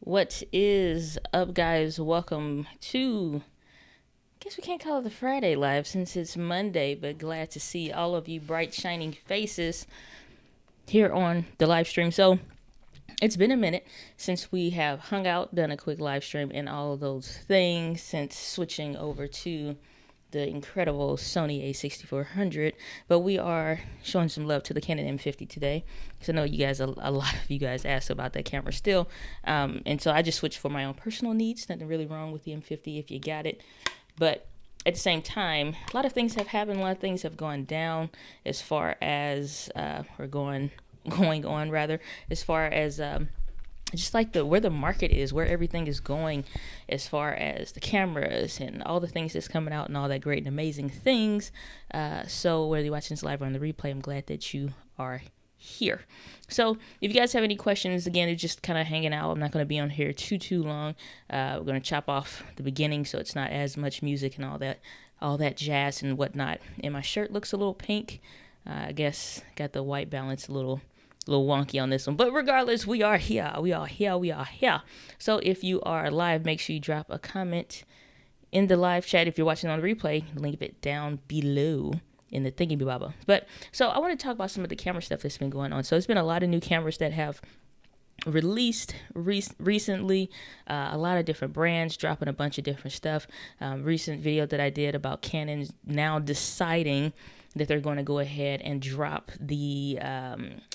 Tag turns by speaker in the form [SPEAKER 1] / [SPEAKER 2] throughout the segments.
[SPEAKER 1] What is up, guys? Welcome to, I guess we can't call it the Friday Live since it's Monday, but glad to see all of you bright, shining faces here on the live stream. So, it's been a minute since we have hung out, done a quick live stream, and all of those things since switching over to the incredible Sony A6400, but we are showing some love to the Canon M50 today because I know you guys, a lot of you guys asked about that camera still, and so I just switched for my own personal needs. Nothing really wrong with the M50 if you got it, but at the same time, a lot of things have happened. A lot of things have gone down as far as or going on rather, as far as just like where the market is, where everything is going, as far as the cameras and all the things that's coming out and all that great and amazing things. So whether you're watching this live or on the replay, I'm glad that you are here. So if you guys have any questions, again, it's just kind of hanging out. I'm not going to be on here too long. We're going to chop off the beginning so it's not as much music and all that jazz and whatnot. And my shirt looks a little pink. I guess got the white balance a little wonky on this one, but regardless, we are here. So if you are live, make sure you drop a comment in the live chat. If you're watching on the replay, leave it down below in the thingy baba. But so I want to talk about some of the camera stuff that's been going on. So it's been a lot of new cameras that have released recently, a lot of different brands dropping a bunch of different stuff. Recent video that I did about Canon now deciding that they're going to go ahead and drop the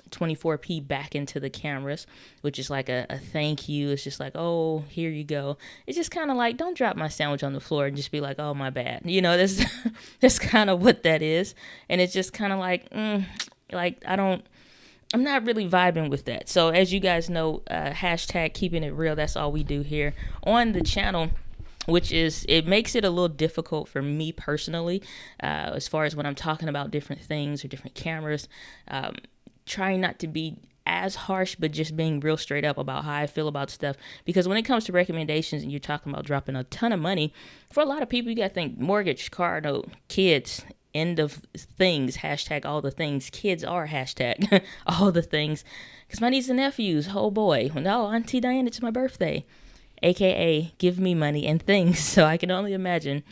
[SPEAKER 1] 24p back into the cameras, which is like a thank you. It's just like, oh, here you go. It's just kind of like, don't drop my sandwich on the floor and just be like, oh, my bad. You know, that's kind of what that is. And it's just kind of like, I'm not really vibing with that. So as you guys know, hashtag keeping it real, that's all we do here on the channel, which is, it makes it a little difficult for me personally, as far as when I'm talking about different things or different cameras, trying not to be as harsh, but just being real straight up about how I feel about stuff. Because when it comes to recommendations and you're talking about dropping a ton of money, for a lot of people, you got to think mortgage, car note, kids, end of things, hashtag all the things. Kids are hashtag all the things. Because my nieces and nephews, oh boy, no, Auntie Diane, it's my birthday. AKA give me money and things. So I can only imagine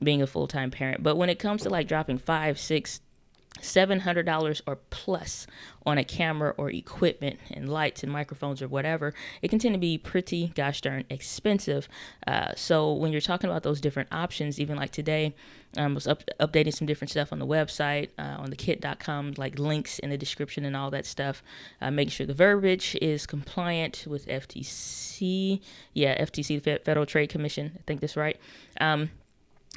[SPEAKER 1] being a full-time parent. But when it comes to like dropping $500, $600, $700 or plus on a camera or equipment and lights and microphones or whatever, it can tend to be pretty gosh darn expensive. So when you're talking about those different options, even like today, I was updating some different stuff on the website, on the kit.com, like links in the description and all that stuff, making sure the verbiage is compliant with FTC. Yeah, FTC, Federal Trade Commission. I think that's right.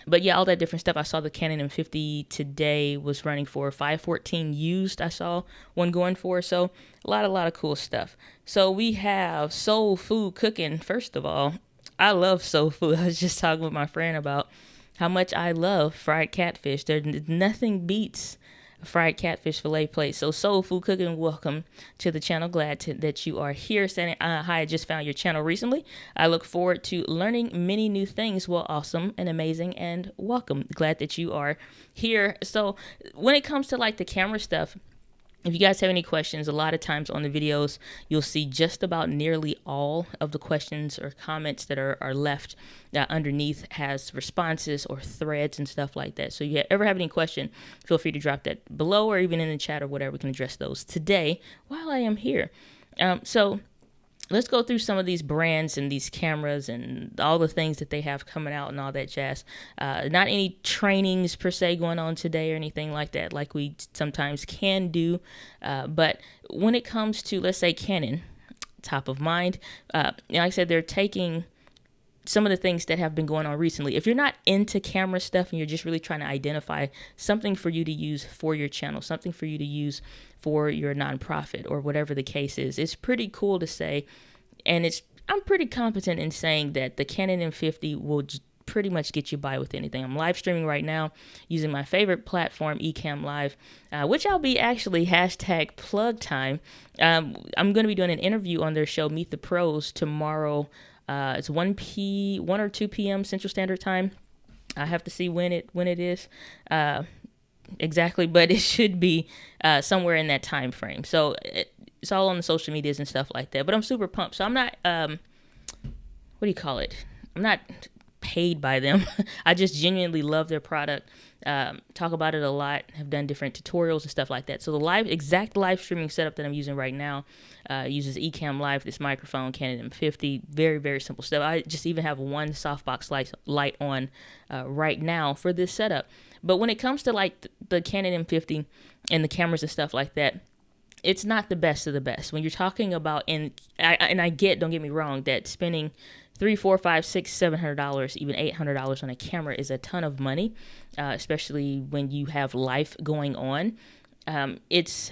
[SPEAKER 1] But yeah, all that different stuff. I saw the Canon M50 today was running for 514 used. I saw one going for. So a lot of cool stuff. So we have soul food cooking. First of all, I love soul food. I was just talking with my friend about how much I love fried catfish. There's nothing beats a fried catfish fillet plate. So soul food cooking, welcome to the channel. Glad that you are here. Saying hi, I just found your channel recently. I look forward to learning many new things. Well, awesome and amazing and welcome. Glad that you are here. So when it comes to like the camera stuff, if you guys have any questions, a lot of times on the videos, you'll see just about nearly all of the questions or comments that are left underneath has responses or threads and stuff like that. So if you ever have any question, feel free to drop that below or even in the chat or whatever. We can address those today while I am here. So let's go through some of these brands and these cameras and all the things that they have coming out and all that jazz. Not any trainings per se going on today or anything like that, like we sometimes can do. But when it comes to, let's say, Canon, top of mind, like I said, they're taking some of the things that have been going on recently. If you're not into camera stuff and you're just really trying to identify something for you to use for your channel, something for you to use for your nonprofit or whatever the case is, it's pretty cool to say, and I'm pretty competent in saying that the Canon M50 will pretty much get you by with anything. I'm live streaming right now using my favorite platform, Ecamm Live, which I'll be actually hashtag plug time. I'm going to be doing an interview on their show, Meet the Pros, tomorrow. It's 1 or 2 p.m. Central Standard Time. I have to see when it is exactly, but it should be somewhere in that time frame. So it's all on the social medias and stuff like that. But I'm super pumped. So I'm not what do you call it? I'm not paid by them. I just genuinely love their product. Talk about it a lot. Have done different tutorials and stuff like that. So the exact live streaming setup that I'm using right now uses Ecamm Live, this microphone, Canon M50. Very, very simple stuff. I just even have one softbox light on right now for this setup. But when it comes to like the Canon M50 and the cameras and stuff like that, it's not the best of the best. When you're talking about, I get, don't get me wrong, that spending $300, $400, $500, $600, $700, even $800 on a camera is a ton of money, especially when you have life going on. It's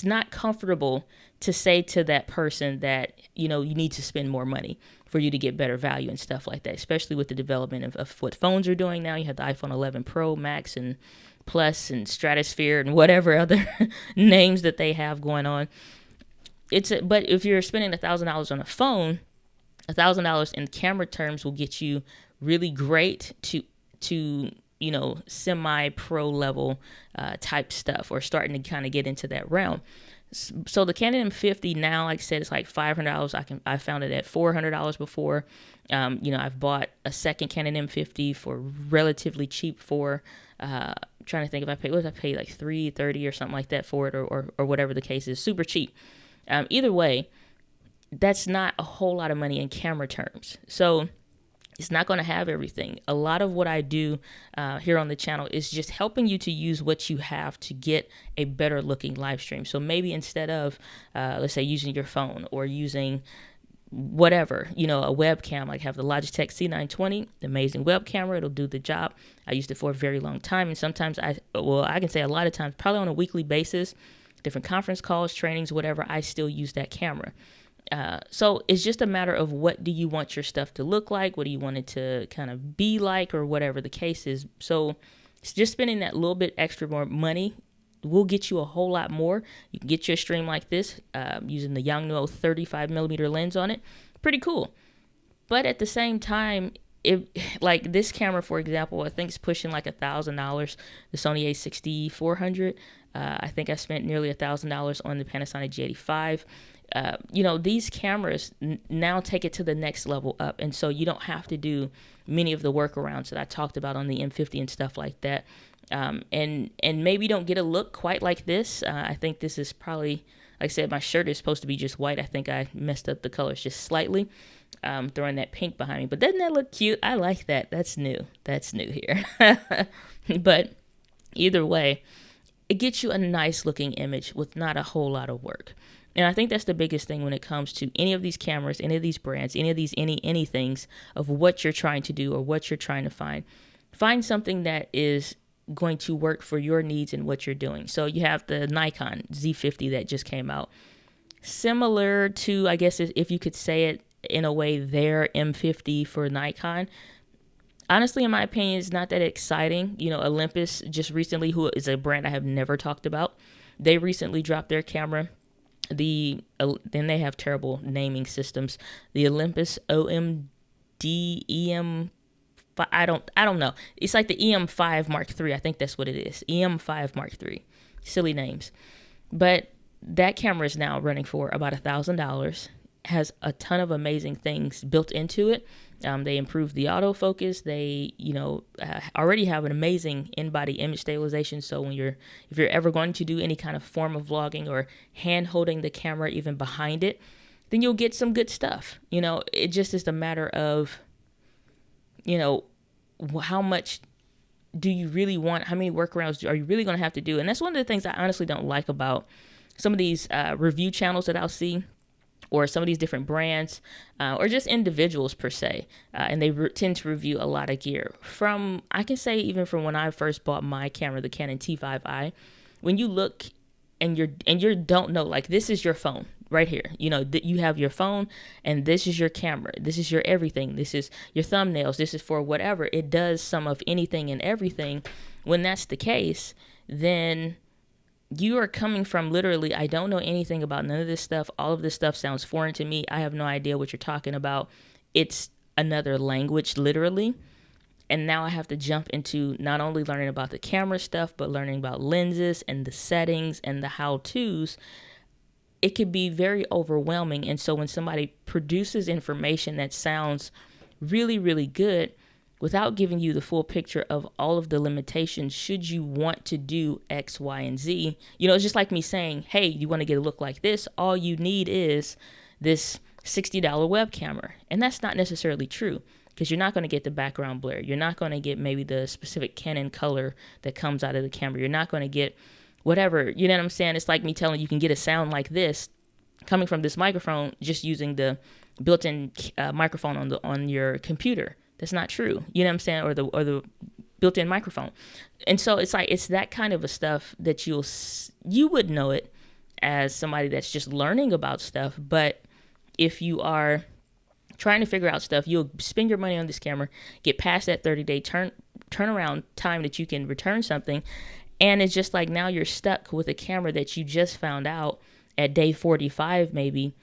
[SPEAKER 1] not comfortable to say to that person that, you need to spend more money for you to get better value and stuff like that, especially with the development of what phones are doing now. You have the iPhone 11 Pro, Max, and Plus, and Stratosphere, and whatever other names that they have going on. But if you're spending $1,000 on a phone, $1,000 in camera terms will get you really great to semi-pro level type stuff, or starting to kind of get into that realm. So the Canon M50 now, like I said, it's like $500. I found it at $400 before. I've bought a second Canon M50 for relatively cheap for. Trying to think if I paid, like $330 or something like that for it, or whatever the case is, super cheap. Either way, that's not a whole lot of money in camera terms. So it's not going to have everything. A lot of what I do here on the channel is just helping you to use what you have to get a better looking live stream. So maybe instead of, let's say, using your phone or using whatever, a webcam, like have the Logitech C920, amazing web camera. It'll do the job. I used it for a very long time. And sometimes I can say a lot of times, probably on a weekly basis, different conference calls, trainings, whatever, I still use that camera. So it's just a matter of what do you want your stuff to look like? What do you want it to kind of be like, or whatever the case is. So it's just spending that little bit extra more money will get you a whole lot more. You can get you a stream like this using the Yongnuo 35mm lens on it. Pretty cool. But at the same time, like this camera, for example, I think it's pushing like $1,000. The Sony A6400. I think I spent nearly $1,000 on the Panasonic G85. These cameras now take it to the next level up. And so you don't have to do many of the workarounds that I talked about on the M50 and stuff like that. And maybe you don't get a look quite like this. I think this is probably, like I said, my shirt is supposed to be just white. I think I messed up the colors just slightly, throwing that pink behind me. But doesn't that look cute? I like that. That's new. That's new here. But either way, it gets you a nice looking image with not a whole lot of work. And I think that's the biggest thing when it comes to any of these cameras, any of these brands, any of these anythings of what you're trying to do or what you're trying to find. Find something that is going to work for your needs and what you're doing. So you have the Nikon Z50 that just came out. Similar to, I guess, if you could say it in a way, their M50 for Nikon. Honestly, in my opinion, it's not that exciting. Olympus just recently, who is a brand I have never talked about, they recently dropped their camera. Then they have terrible naming systems. The Olympus OMD EM. I don't know. It's like the EM5 Mark III. I think that's what it is. EM5 Mark III. Silly names. But that camera is now running for about $1,000. Has a ton of amazing things built into it. They improved the autofocus. They, already have an amazing in-body image stabilization. So if you're ever going to do any kind of form of vlogging or hand holding the camera even behind it, then you'll get some good stuff. It just is a matter of, how much do you really want? How many workarounds are you really going to have to do? And that's one of the things I honestly don't like about some of these review channels that I'll see, or some of these different brands, or just individuals per se. And they tend to review a lot of gear. I can say even from when I first bought my camera, the Canon T5i, when you look and you don't know, like, this is your phone right here. You have your phone and this is your camera. This is your everything. This is your thumbnails. This is for whatever. It does some of anything and everything. When that's the case, then you are coming from literally, I don't know anything about none of this stuff. All of this stuff sounds foreign to me. I have no idea what you're talking about. It's another language, literally. And now I have to jump into not only learning about the camera stuff, but learning about lenses and the settings and the how-tos. it could be very overwhelming. And so when somebody produces information that sounds really, really good without giving you the full picture of all of the limitations, should you want to do X, Y, and Z, it's just like me saying, hey, you want to get a look like this? All you need is this $60 web camera. And that's not necessarily true, because you're not going to get the background blur. You're not going to get maybe the specific Canon color that comes out of the camera. You're not going to get whatever, you know what I'm saying? It's like me telling you can get a sound like this coming from this microphone just using the built-in microphone on your computer. That's not true. You know what I'm saying? Or the built-in microphone. And so it's like, it's that kind of a stuff that you would know it as somebody that's just learning about stuff. But if you are trying to figure out stuff, you'll spend your money on this camera, get past that 30-day turnaround time that you can return something. And it's just like, now you're stuck with a camera that you just found out at day 45, maybe.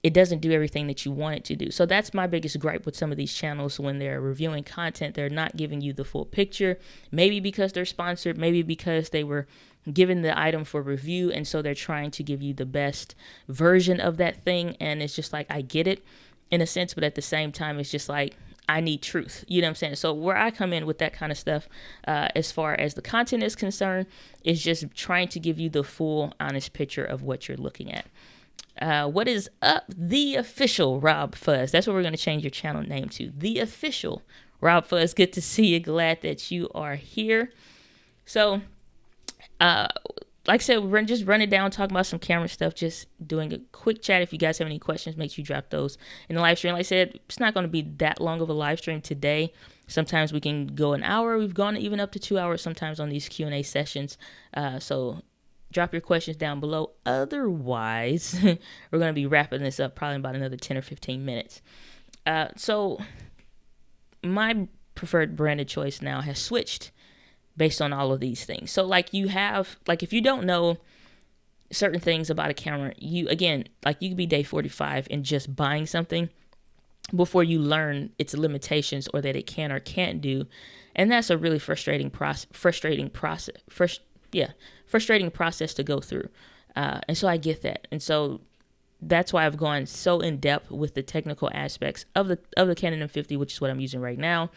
[SPEAKER 1] It doesn't do everything that you want it to do. So that's my biggest gripe with some of these channels when they're reviewing content. They're not giving you the full picture, maybe because they're sponsored, maybe because they were given the item for review. And so they're trying to give you the best version of that thing. And it's just like, I get it in a sense, but at the same time, it's just like, I need truth. You know what I'm saying? So where I come in with that kind of stuff, as far as the content is concerned, is just trying to give you the full, honest picture of what you're looking at. What is up? The Official Rob Fuzz. That's what we're going to change your channel name to. The Official Rob Fuzz. Good to see you. Glad that you are here. So, like I said, we're just running down, talking about some camera stuff, just doing a quick chat. If you guys have any questions, make sure you drop those in the live stream. Like I said, it's not going to be that long of a live stream today. Sometimes we can go an hour. We've gone even up to 2 hours sometimes on these Q&A sessions. So drop your questions down below. Otherwise, we're going to be wrapping this up probably in about another 10 or 15 minutes. So my preferred branded choice now has switched based on all of these things. So like if you don't know certain things about a camera, you could be day 45 and just buying something before you learn its limitations or that it can or can't do. And that's a really frustrating process to go through. And so I get that. And so that's why I've gone so in depth with the technical aspects of the Canon M50, which is what I'm using right now.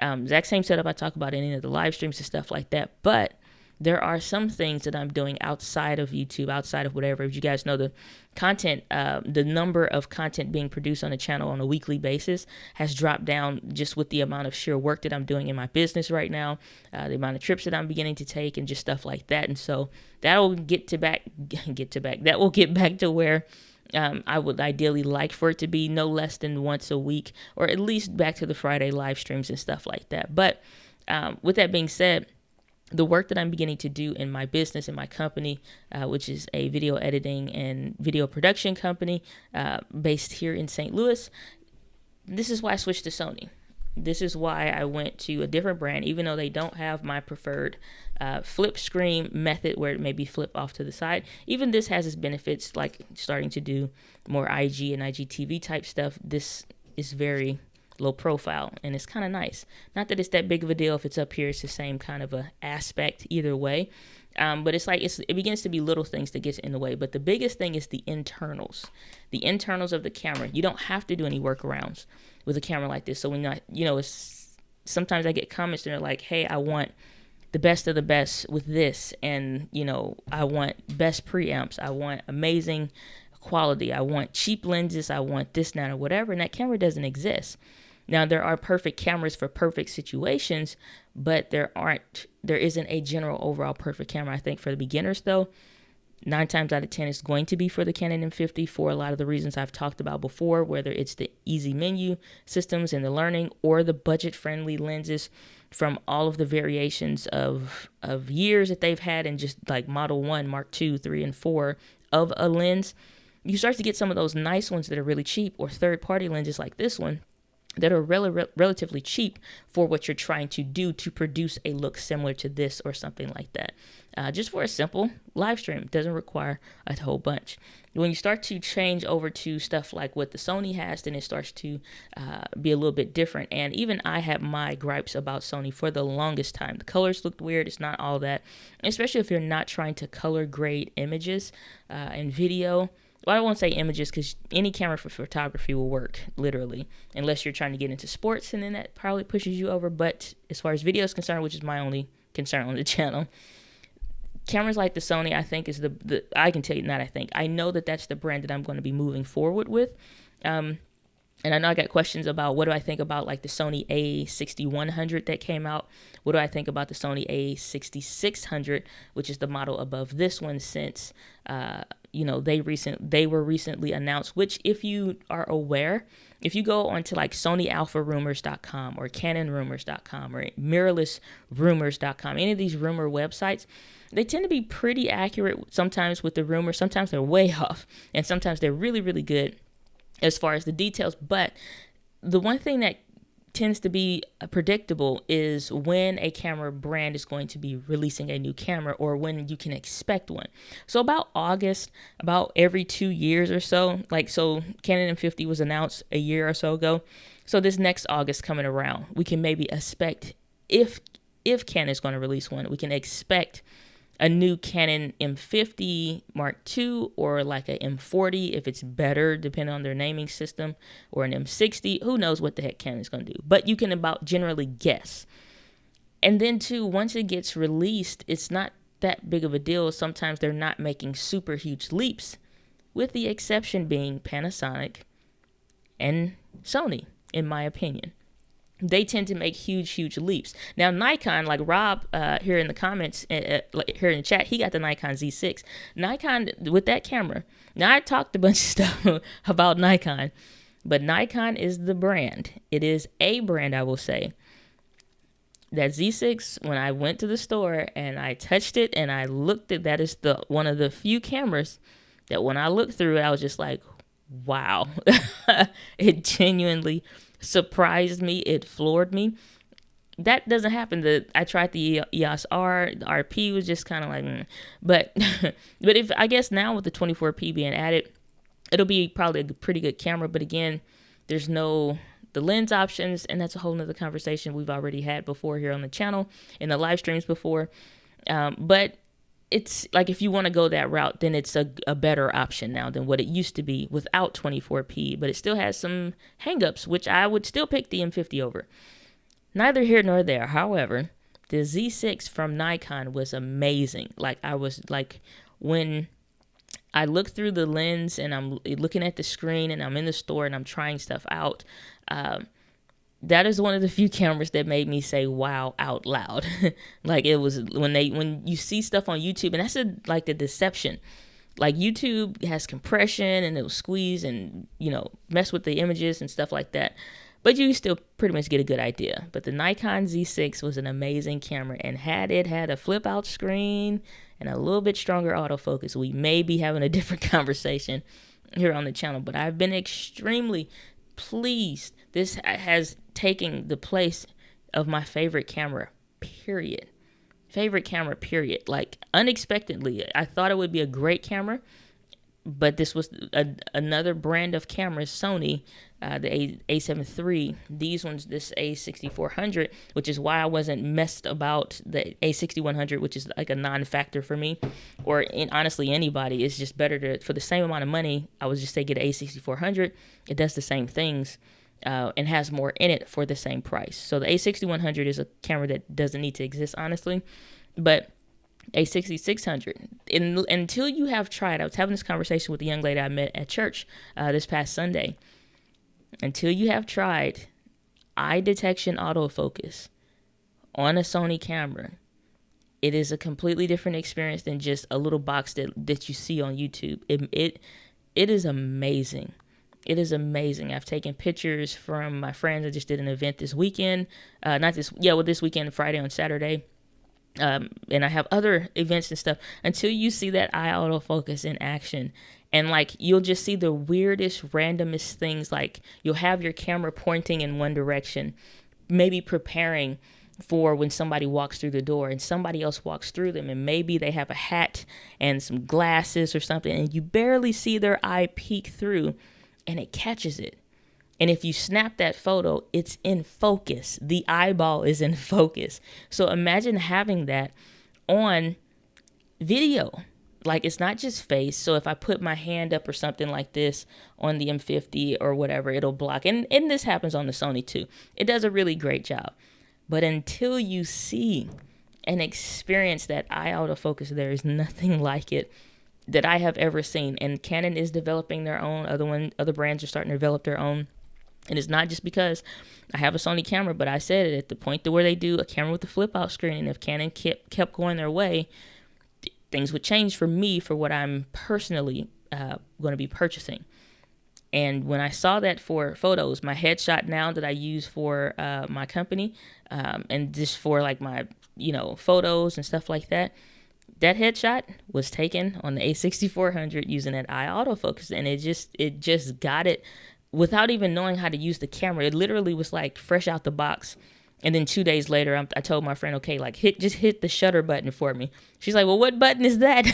[SPEAKER 1] Exact same setup I talk about in any of the live streams and stuff like that. But there are some things that I'm doing outside of YouTube, outside of whatever. As you guys know, the content, the number of content being produced on the channel on a weekly basis has dropped down just with the amount of sheer work that I'm doing in my business right now, the amount of trips that I'm beginning to take and just stuff like that. And so that will get back to where I would ideally like for it to be no less than once a week, or at least back to the Friday live streams and stuff like that. But with that being said, the work that I'm beginning to do in my business, in my company, which is a video editing and video production company based here in St. Louis, this is why I switched to Sony. This is why I went to a different brand, even though they don't have my preferred flip screen method where it may be flip off to the side. Even this has its benefits, like starting to do more IG and IGTV type stuff. This is very low profile and it's kind of nice. Not that it's that big of a deal if it's up here. It's the same kind of a aspect either way. But it's like it begins to be little things that gets in the way. But the biggest thing is the internals of the camera. You don't have to do any workarounds with a camera like this. So when sometimes I get comments that are like, hey, I want the best of the best with this, and I want best preamps, I want amazing quality, I want cheap lenses, I want this, that, or whatever, and that camera doesn't exist. Now, there are perfect cameras for perfect situations, but there isn't a general overall perfect camera. I think for the beginners, though, 9 times out of 10 is going to be for the Canon M50 for a lot of the reasons I've talked about before, whether it's the easy menu systems and the learning, or the budget-friendly lenses from all of the variations of years that they've had, and just like Model 1, Mark 2, 3, and 4 of a lens. You start to get some of those nice ones that are really cheap, or third-party lenses like this one, that are relatively cheap for what you're trying to do to produce a look similar to this or something like that. Just for a simple live stream, doesn't require a whole bunch. When you start to change over to stuff like what the Sony has, then it starts to be a little bit different. And even I had my gripes about Sony for the longest time. The colors looked weird. It's not all that, especially if you're not trying to color grade images and video. Well, I won't say images because any camera for photography will work, literally, unless you're trying to get into sports, and then that probably pushes you over. But as far as video is concerned, which is my only concern on the channel, cameras like the Sony, I think, is I can tell you, not I think, I know that that's the brand that I'm going to be moving forward with. And I know I got questions about what do I think about like the Sony A6100 that came out. What do I think about the Sony A6600, which is the model above this one, since they were recently announced. Which, if you are aware, if you go onto like SonyAlphaRumors.com or CanonRumors.com or MirrorlessRumors.com, any of these rumor websites, they tend to be pretty accurate sometimes with the rumors. Sometimes they're way off, and sometimes they're really, really good as far as the details. But the one thing that tends to be predictable is when a camera brand is going to be releasing a new camera, or when you can expect one. So about August, about every 2 years or so, so Canon M50 was announced a year or so ago. So this next August coming around, we can maybe expect, if Canon is going to release one, we can expect a new Canon M50 Mark II, or like a M40 if it's better, depending on their naming system, or an M60. Who knows what the heck Canon is going to do? But you can about generally guess. And then too, once it gets released, it's not that big of a deal. Sometimes they're not making super huge leaps, with the exception being Panasonic and Sony, in my opinion. They tend to make huge leaps. Now, Nikon, like Rob here in the comments, here in the chat, he got the Nikon Z6. Nikon, with that camera, now I talked a bunch of stuff about Nikon, but Nikon is the brand. It is a brand, I will say. That Z6, when I went to the store and I touched it and I looked at that, is one of the few cameras that when I looked through it, I was just like, wow. It genuinely surprised me. It floored me. That doesn't happen. I tried the EOS R. The RP was just kind of like, but if I guess now with the 24p being added, it'll be probably a pretty good camera. But again, there's the lens options, and that's a whole nother conversation we've already had before here on the channel, in the live streams before. But it's like, if you want to go that route, then it's a better option now than what it used to be without 24p, but it still has some hangups, which I would still pick the M50 over. Neither here nor there. However, the Z6 from Nikon was amazing. When I look through the lens and I'm looking at the screen and I'm in the store and I'm trying stuff out, that is one of the few cameras that made me say wow out loud. Like, it was when you see stuff on YouTube, and that's the deception. Like, YouTube has compression and it'll squeeze and, mess with the images and stuff like that. But you still pretty much get a good idea. But the Nikon Z6 was an amazing camera, and had it had a flip out screen and a little bit stronger autofocus, we may be having a different conversation here on the channel. But I've been extremely pleased. This has taken the place of my favorite camera, period. Like, unexpectedly, I thought it would be a great camera, but this was another brand of cameras, Sony, the A7 III. This A6400, which is why I wasn't messed about the A6100, which is like a non-factor for me, or honestly anybody. It's just better for the same amount of money, I would just say get an A6400. It does the same things and has more in it for the same price. So the A6100 is a camera that doesn't need to exist, honestly, but A6600, until you have tried, I was having this conversation with a young lady I met at church this past Sunday. Until you have tried eye detection autofocus on a Sony camera, it is a completely different experience than just a little box that you see on YouTube. It is amazing. It is amazing. I've taken pictures from my friends. I just did an event this weekend. This weekend, Friday on Saturday. And I have other events and stuff. Until you see that eye autofocus in action, And like, you'll just see the weirdest, randomest things. Like, you'll have your camera pointing in one direction, maybe preparing for when somebody walks through the door and somebody else walks through them, and maybe they have a hat and some glasses or something, and you barely see their eye peek through, and it catches it. And if you snap that photo, it's in focus. The eyeball is in focus. So imagine having that on video. Like, it's not just face. So if I put my hand up or something like this on the M50 or whatever, it'll block. And this happens on the Sony too. It does a really great job. But until you see and experience that eye autofocus, there is nothing like it that I have ever seen. And Canon is developing their own. Other brands are starting to develop their own. And it's not just because I have a Sony camera, but I said it at the point to where they do a camera with a flip out screen. And if Canon kept going their way, things would change for me for what I'm personally going to be purchasing. And when I saw that for photos, my headshot now that I use for my company, and just for like my, photos and stuff like that, that headshot was taken on the A6400 using that eye autofocus. And it just got it without even knowing how to use the camera. It literally was like fresh out the box. And then 2 days later, I told my friend, okay, like just hit the shutter button for me. She's like, well, what button is that?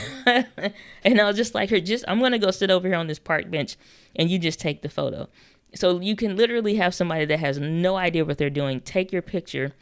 [SPEAKER 1] And I was just like, I'm going to go sit over here on this park bench and you just take the photo. So you can literally have somebody that has no idea what they're doing take your picture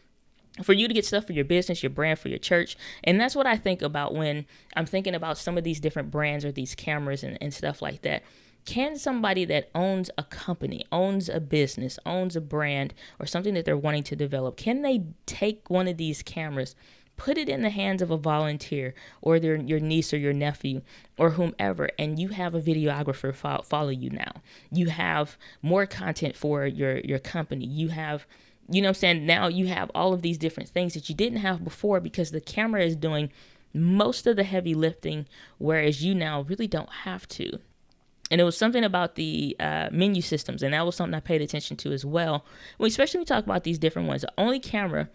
[SPEAKER 1] for you to get stuff for your business, your brand, for your church. And that's what I think about when I'm thinking about some of these different brands or these cameras and stuff like that. Can somebody that owns a company, owns a business, owns a brand, or something that they're wanting to develop, can they take one of these cameras, put it in the hands of a volunteer or your niece or your nephew or whomever, and you have a videographer follow you now? You have more content for your company. You have, now you have all of these different things that you didn't have before because the camera is doing most of the heavy lifting, whereas you now really don't have to. And it was something about the menu systems, and that was something I paid attention to as well. Especially when we talk about these different ones. The only camera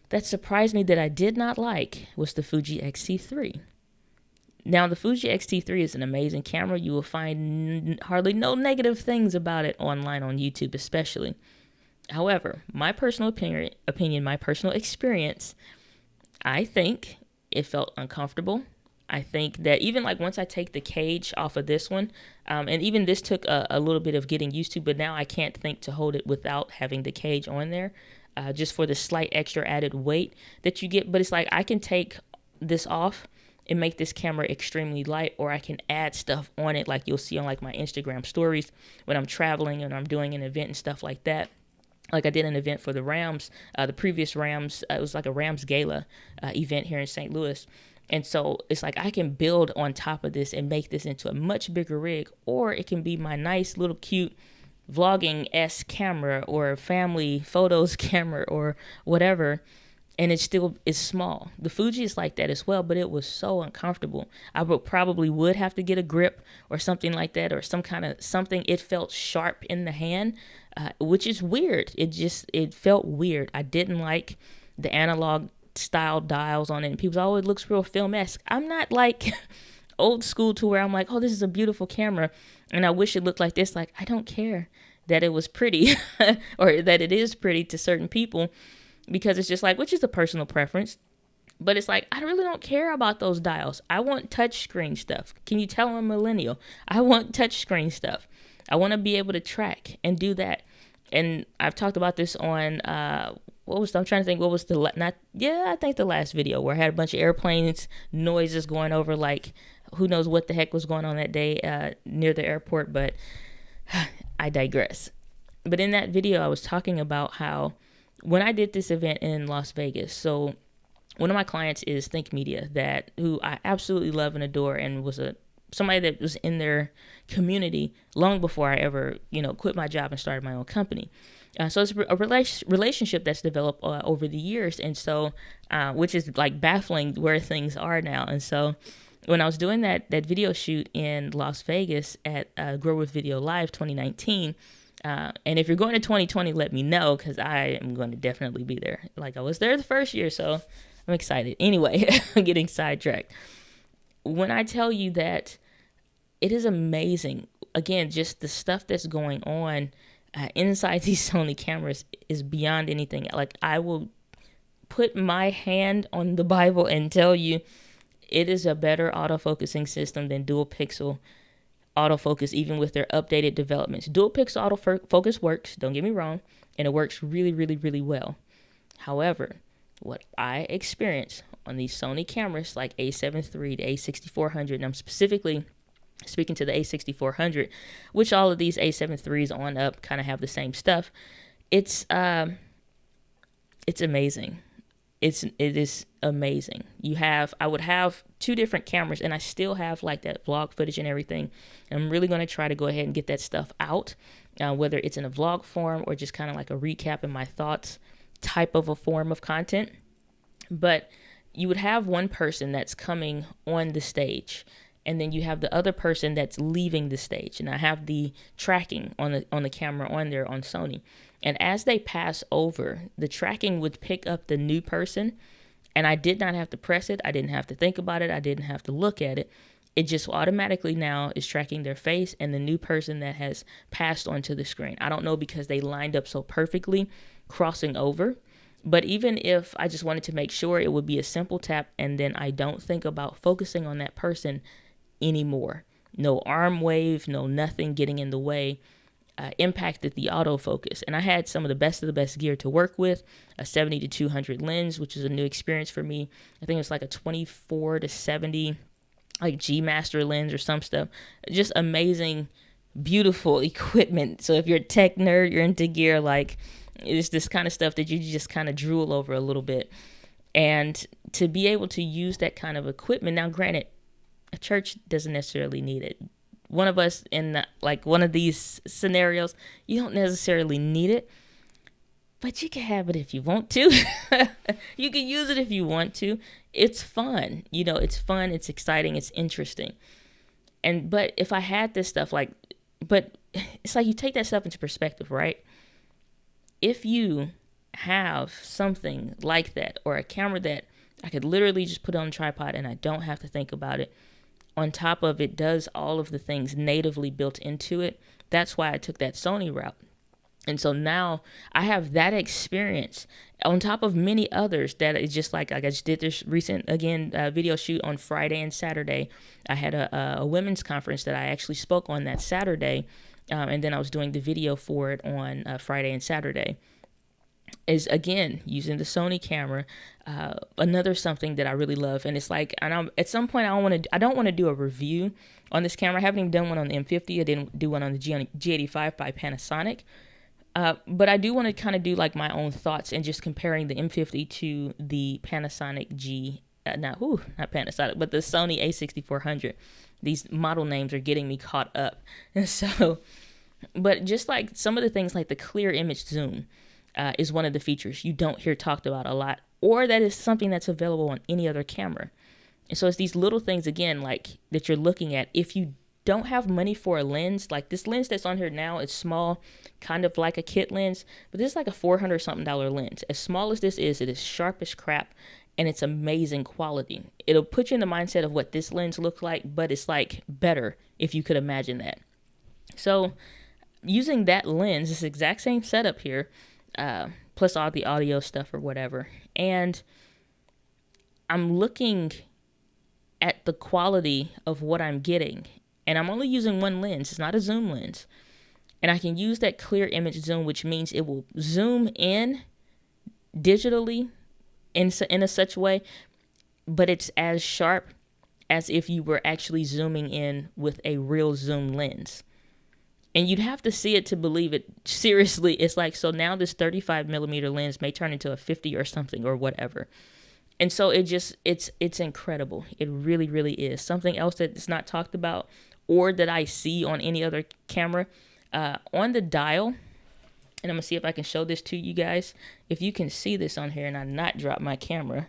[SPEAKER 1] that surprised me that I did not like was the Fuji X-T3. Now, the Fuji X-T3 is an amazing camera. You will find hardly no negative things about it online on YouTube especially. However, my personal opinion, my personal experience, I think it felt uncomfortable. I think that even like once I take the cage off of this one, and even this took a little bit of getting used to, but now I can't think to hold it without having the cage on there, just for the slight extra added weight that you get. But it's like I can take this off and make this camera extremely light, or I can add stuff on it like you'll see on like my Instagram stories when I'm traveling and I'm doing an event and stuff like that. Like I did an event for the Rams, the previous Rams, it was like a Rams Gala event here in St. Louis. And so it's like I can build on top of this and make this into a much bigger rig, or it can be my nice little cute vlogging-esque camera or family photos camera or whatever, and it still is small. The Fuji is like that as well, but it was so uncomfortable. I probably would have to get a grip or something like that, or some kind of something. It felt sharp in the hand, which is weird. It felt weird. I didn't like the analog style dials on it, and people say, oh, it looks real film-esque. I'm not like old school to where I'm like, oh, this is a beautiful camera and I wish it looked like this. Like, I don't care that it was pretty or that it is pretty to certain people, because it's just like, which is a personal preference. But it's like, I really don't care about those dials. I want touchscreen stuff. Can you tell I'm a millennial? I want touchscreen stuff. I want to be able to track and do that. And I've talked about this on I'm trying to think, I think the last video where I had a bunch of airplanes noises going over, like who knows what the heck was going on that day near the airport, but I digress. But in that video, I was talking about how when I did this event in Las Vegas, so one of my clients is Think Media, who I absolutely love and adore, and was somebody that was in their community long before I ever, quit my job and started my own company. So it's a relationship that's developed over the years, and so which is like baffling where things are now. And so when I was doing that video shoot in Las Vegas at Grow With Video Live 2019, and if you're going to 2020, let me know, because I am going to definitely be there. Like, I was there the first year, so I'm excited. Anyway, I'm getting sidetracked. When I tell you that it is amazing. Again, just the stuff that's going on inside these Sony cameras is beyond anything. Like, I will put my hand on the Bible and tell you it is a better autofocusing system than dual pixel autofocus, even with their updated developments. Dual pixel autofocus works, don't get me wrong, and it works really, really, really well. However, what I experience on these Sony cameras like A7 III, the A6400, and I'm specifically speaking to the A6400, which all of these A7 IIIs on up kind of have the same stuff. It's amazing. It is amazing. I would have two different cameras, and I still have like that vlog footage and everything. And I'm really going to try to go ahead and get that stuff out, whether it's in a vlog form or just kind of like a recap and my thoughts type of a form of content. But you would have one person that's coming on the stage, and then you have the other person that's leaving the stage. And I have the tracking on the camera on there on Sony. And as they pass over, the tracking would pick up the new person, and I did not have to press it. I didn't have to think about it. I didn't have to look at it. It just automatically now is tracking their face and the new person that has passed onto the screen. I don't know, because they lined up so perfectly crossing over. But even if I just wanted to make sure, it would be a simple tap, and then I don't think about focusing on that person anymore. No arm wave, no nothing getting in the way. Impacted the autofocus. And I had some of the best gear to work with, a 70-200 lens, which is a new experience for me. I think it's like a 24-70 like G Master lens or some stuff. Just amazing, beautiful equipment. So if you're a tech nerd, you're into gear, like, it's this kind of stuff that you just kind of drool over a little bit. And to be able to use that kind of equipment, now granted, a church doesn't necessarily need it. One of us in like one of these scenarios, you don't necessarily need it, but you can have it if you want to. You can use it if you want to. It's fun. It's fun. It's exciting. It's interesting. But if I had this stuff, but it's like you take that stuff into perspective, right? If you have something like that, or a camera that I could literally just put on a tripod and I don't have to think about it, on top of it does all of the things natively built into it. That's why I took that Sony route. And so now I have that experience on top of many others that is just like I just did this recent, video shoot on Friday and Saturday. I had a women's conference that I actually spoke on that Saturday. And then I was doing the video for it on Friday and Saturday. Is again using the Sony camera, another something that I really love. And it's like, and at some point I don't want to do a review on this camera. I haven't even done one on the M50. I didn't do one on the G85 by Panasonic, but I do want to kind of do like my own thoughts and just comparing the M50 to the Panasonic not Panasonic, but the Sony A6400. These model names are getting me caught up, and so, but just like some of the things like the clear image zoom. Is one of the features you don't hear talked about a lot, or that is something that's available on any other camera. And so it's these little things, again, like that you're looking at. If you don't have money for a lens, like this lens that's on here now, it's small, kind of like a kit lens, but this is like a $400 something lens. As small as this is, it is sharp as crap, and it's amazing quality. It'll put you in the mindset of what this lens looks like, but it's like better if you could imagine that. So using that lens, this exact same setup here, plus all the audio stuff or whatever. And I'm looking at the quality of what I'm getting. And I'm only using one lens. It's not a zoom lens. And I can use that clear image zoom, which means it will zoom in digitally in a such way, but it's as sharp as if you were actually zooming in with a real zoom lens. And you'd have to see it to believe it. Seriously, it's like, so now this 35 millimeter lens may turn into a 50 or something or whatever. And so it's incredible. It really, really is. Something else that's not talked about or that I see on any other camera, on the dial, and I'm going to see if I can show this to you guys. If you can see this on here and I not drop my camera.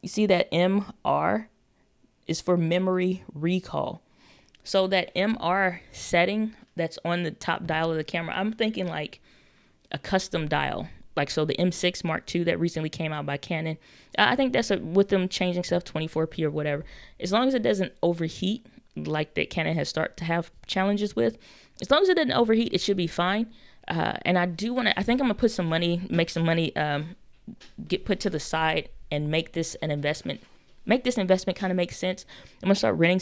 [SPEAKER 1] You see that MR is for memory recall. So that MR setting that's on the top dial of the camera, I'm thinking like a custom dial. Like, so the M6 Mark II that recently came out by Canon, I think that's with them changing stuff, 24p or whatever. As long as it doesn't overheat, like that Canon has started to have challenges with. As long as it doesn't overheat, it should be fine. And I do want to, I think I'm going to put some money, make some money, get put to the side and make this an investment. Make this investment kind of make sense. I'm going to start renting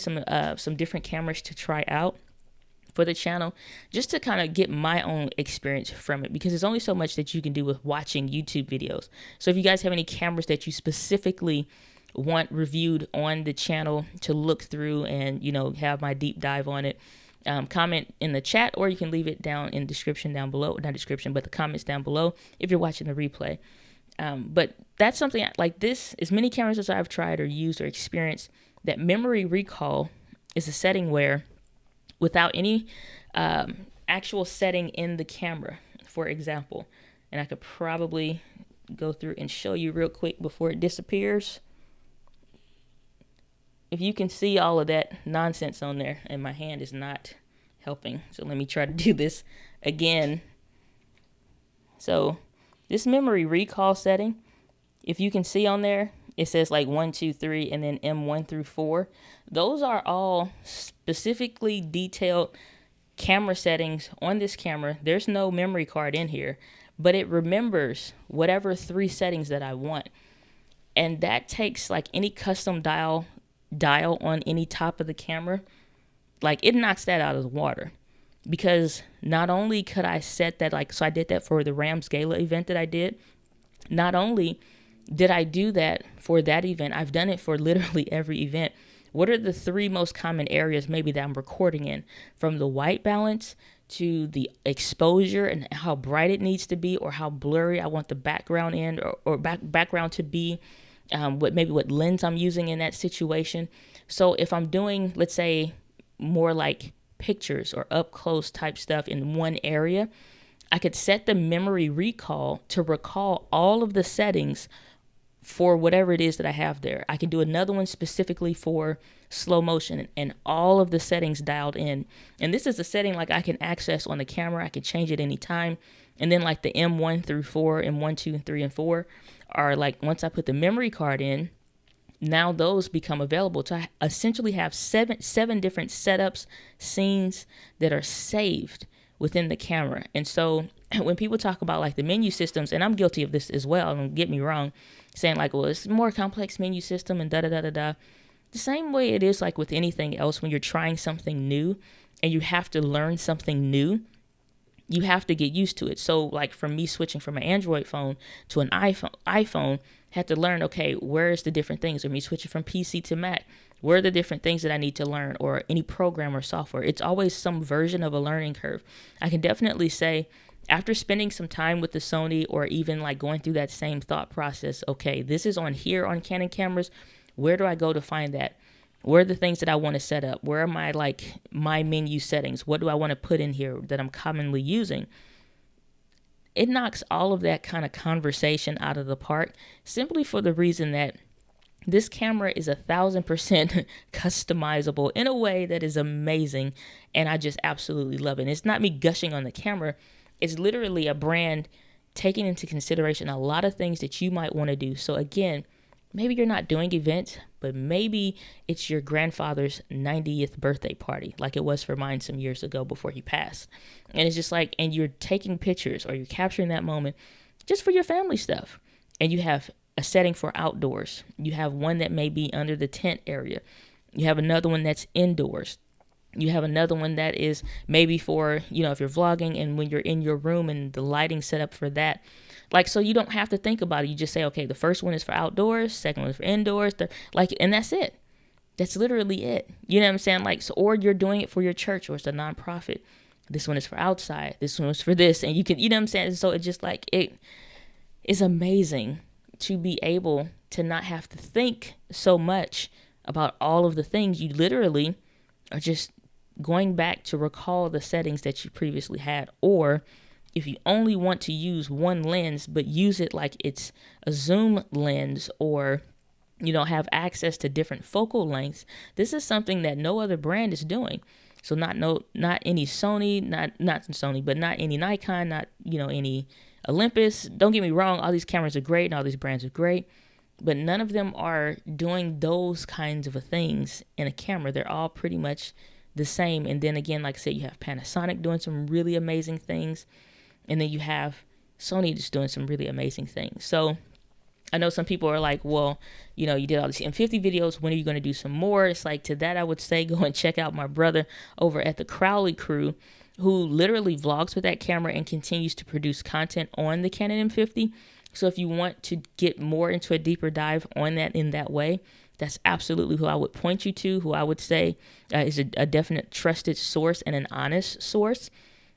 [SPEAKER 1] some different cameras to try out for the channel, just to kind of get my own experience from it, because there's only so much that you can do with watching YouTube videos. So if you guys have any cameras that you specifically want reviewed on the channel to look through and, you know, have my deep dive on it, comment in the chat, or you can leave it down in the description down below. Not description, but the comments down below if you're watching the replay. But that's something like this, as many cameras as I've tried or used or experienced, that memory recall is a setting where, without any actual setting in the camera, for example, and I could probably go through and show you real quick before it disappears. If you can see all of that nonsense on there, and my hand is not helping, so let me try to do this again. So this memory recall setting, if you can see on there, it says like 1, 2, 3, and then M1 through 4. Those are all specifically detailed camera settings on this camera. There's no memory card in here, but it remembers whatever 3 settings that I want. And that takes like any custom dial on any top of the camera, like it knocks that out of the water. Because not only could I set that, like, so I did that for the Rams Gala event that I did. Not only did I do that for that event, I've done it for literally every event. What are the 3 most common areas maybe that I'm recording in? From the white balance to the exposure and how bright it needs to be, or how blurry I want the background in, or background to be, what lens I'm using in that situation. So if I'm doing, let's say, more like pictures or up close type stuff in one area, I could set the memory recall to recall all of the settings for whatever it is that I have there. I can do another one specifically for slow motion and all of the settings dialed in. And this is a setting like I can access on the camera. I can change it anytime. And then like the M1 through 4, M1, 2, and 3, and 4 are like, once I put the memory card in, now those become available to essentially have seven different setups, scenes that are saved within the camera. And so when people talk about like the menu systems, and I'm guilty of this as well, don't get me wrong, saying like, well, it's a more complex menu system and da-da-da-da-da. The same way it is like with anything else, when you're trying something new and you have to learn something new, you have to get used to it. So like for me switching from an Android phone to an iPhone, had to learn, okay, where's the different things? Or me switching from PC to Mac, where are the different things that I need to learn, or any program or software? It's always some version of a learning curve. I can definitely say, after spending some time with the Sony, or even like going through that same thought process, okay, this is on here on Canon cameras. Where do I go to find that? Where are the things that I want to set up? Where are my menu settings? What do I want to put in here that I'm commonly using? It knocks all of that kind of conversation out of the park, simply for the reason that this camera is 1,000% customizable in a way that is amazing, and I just absolutely love it. And it's not me gushing on the camera. It's literally a brand taking into consideration a lot of things that you might want to do. So again, maybe you're not doing events, but maybe it's your grandfather's 90th birthday party, like it was for mine some years ago before he passed. And it's just like, and you're taking pictures or you're capturing that moment just for your family stuff. And you have a setting for outdoors. You have one that may be under the tent area. You have another one that's indoors. You have another one that is maybe for, you know, if you're vlogging and when you're in your room and the lighting set up for that. Like, so you don't have to think about it. You just say, okay, the first one is for outdoors, second one is for indoors, and that's it. That's literally it. You know what I'm saying? Like, so, or you're doing it for your church, or it's a nonprofit. This one is for outside. This one is for this. And you can, you know what I'm saying? So it's just like, it is amazing to be able to not have to think so much about all of the things. You literally are just going back to recall the settings that you previously had. Or if you only want to use one lens, but use it like it's a zoom lens, or, you know, have access to different focal lengths, this is something that no other brand is doing. So not any Sony, not Sony, but not any Nikon, not, you know, any Olympus. Don't get me wrong, all these cameras are great and all these brands are great. but none of them are doing those kinds of things in a camera. They're all pretty much the same. And then again, like I said, you have Panasonic doing some really amazing things, and then you have Sony just doing some really amazing things. So I know some people are like, well, you know, you did all these M50 videos. When are you going to do some more? It's like, to that, I would say go and check out my brother over at the Crowley Crew, who literally vlogs with that camera and continues to produce content on the Canon M50. So if you want to get more into a deeper dive on that in that way, that's absolutely who I would point you to, who I would say is a definite trusted source and an honest source,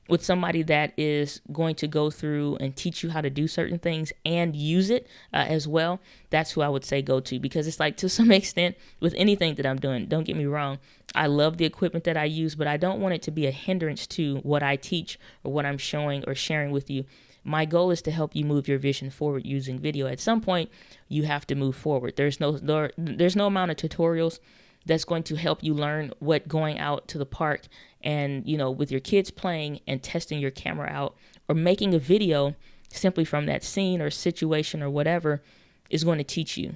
[SPEAKER 1] with somebody that is going to go through and teach you how to do certain things and use it as well. That's who I would say go to, because it's like, to some extent, with anything that I'm doing, don't get me wrong, I love the equipment that I use, but I don't want it to be a hindrance to what I teach or what I'm showing or sharing with you. My goal is to help you move your vision forward using video. At some point, you have to move forward. There's no amount of tutorials that's going to help you learn what going out to the park and, you know, with your kids playing and testing your camera out, or making a video simply from that scene or situation or whatever, is going to teach you.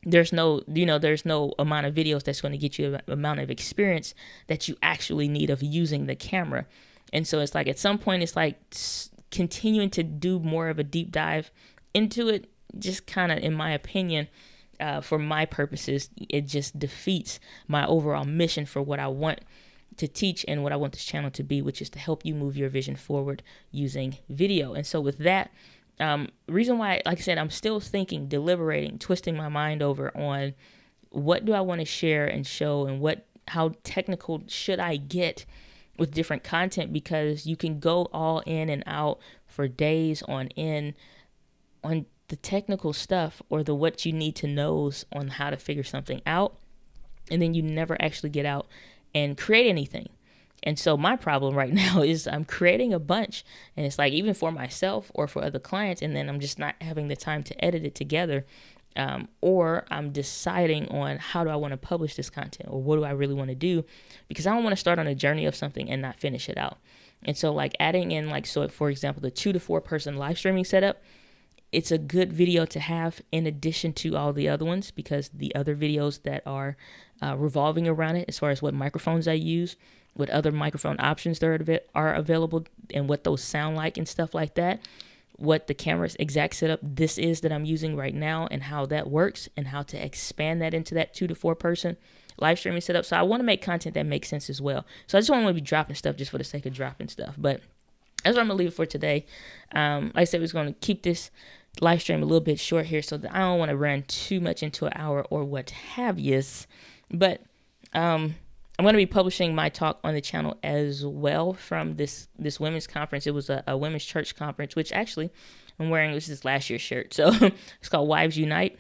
[SPEAKER 1] There's no amount of videos that's going to get you an amount of experience that you actually need of using the camera. And so it's like, at some point, it's like continuing to do more of a deep dive into it, just kind of, in my opinion, for my purposes, it just defeats my overall mission for what I want to teach and what I want this channel to be, which is to help you move your vision forward using video. And so with that, reason why, like I said, I'm still thinking, deliberating, twisting my mind over on what do I want to share and show, and how technical should I get with different content, because you can go all in and out for days on end on the technical stuff, or the what you need to knows on how to figure something out, and then you never actually get out and create anything. And so my problem right now is I'm creating a bunch, and it's like, even for myself or for other clients, and then I'm just not having the time to edit it together, or I'm deciding on how do I want to publish this content, or what do I really want to do, because I don't want to start on a journey of something and not finish it out. And so, like, adding in, like, so for example, the 2 to 4 person live streaming setup, it's a good video to have in addition to all the other ones, because the other videos that are revolving around it, as far as what microphones I use, what other microphone options there are available, and what those sound like and stuff like that, what the camera's exact setup this is that I'm using right now, and how that works, and how to expand that into that 2 to 4 person live streaming setup. So I want to make content that makes sense as well. So I just don't want to be dropping stuff just for the sake of dropping stuff. But that's what I'm going to leave it for today. Like I said, we're going to keep this live stream a little bit short here, so that I don't want to run too much into an hour or what have yous. But I'm going to be publishing my talk on the channel as well from this women's conference. It was a women's church conference, which actually I'm wearing, this is last year's shirt. So it's called Wives Unite.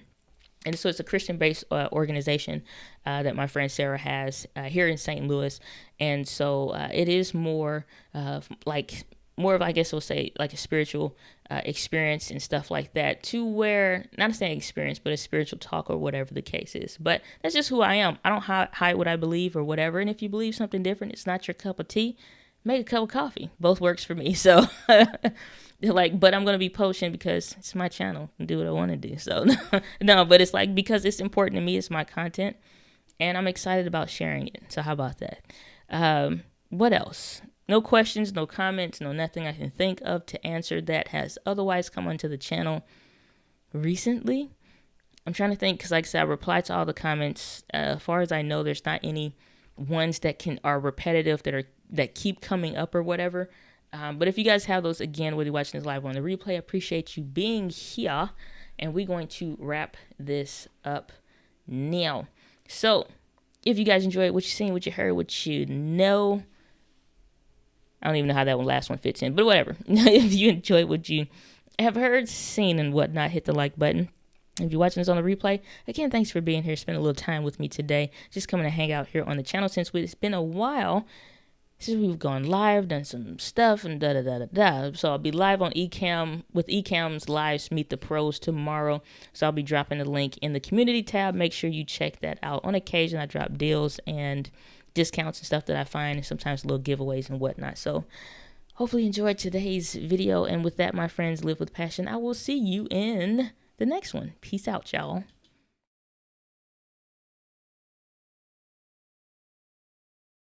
[SPEAKER 1] And so it's a Christian-based organization that my friend Sarah has here in St. Louis. And so it is more of, I guess we'll say, like a spiritual experience and stuff like that, to where, not a saying experience, but a spiritual talk, or whatever the case is. But that's just who I am. I don't hide what I believe or whatever. And if you believe something different, it's not your cup of tea, make a cup of coffee. Both works for me. So but I'm going to be posting because it's my channel and do what I want to do. So no, but it's like, because it's important to me, it's my content, and I'm excited about sharing it. So how about that? What else? No questions, no comments, no nothing I can think of to answer that has otherwise come onto the channel recently. I'm trying to think, because like I said, I replied to all the comments. As far as I know, there's not any ones that are repetitive, that keep coming up or whatever. But if you guys have those, again, whether you're watching this live or on the replay, I appreciate you being here. And we're going to wrap this up now. So if you guys enjoyed what you seen, what you heard, what you know, I don't even know how that last one fits in, but whatever. If you enjoyed what you have heard, seen, and whatnot, hit the like button. If you're watching this on the replay, again, thanks for being here, spending a little time with me today, just coming to hang out here on the channel, since it's been a while since we've gone live, done some stuff, and da-da-da-da-da. So I'll be live on Ecamm, with Ecamm's Lives Meet the Pros tomorrow. So I'll be dropping the link in the community tab. Make sure you check that out. On occasion, I drop deals and discounts and stuff that I find, and sometimes little giveaways and whatnot. So hopefully you enjoyed today's video. And with that, my friends, live with passion. I will see you in the next one. Peace out, y'all.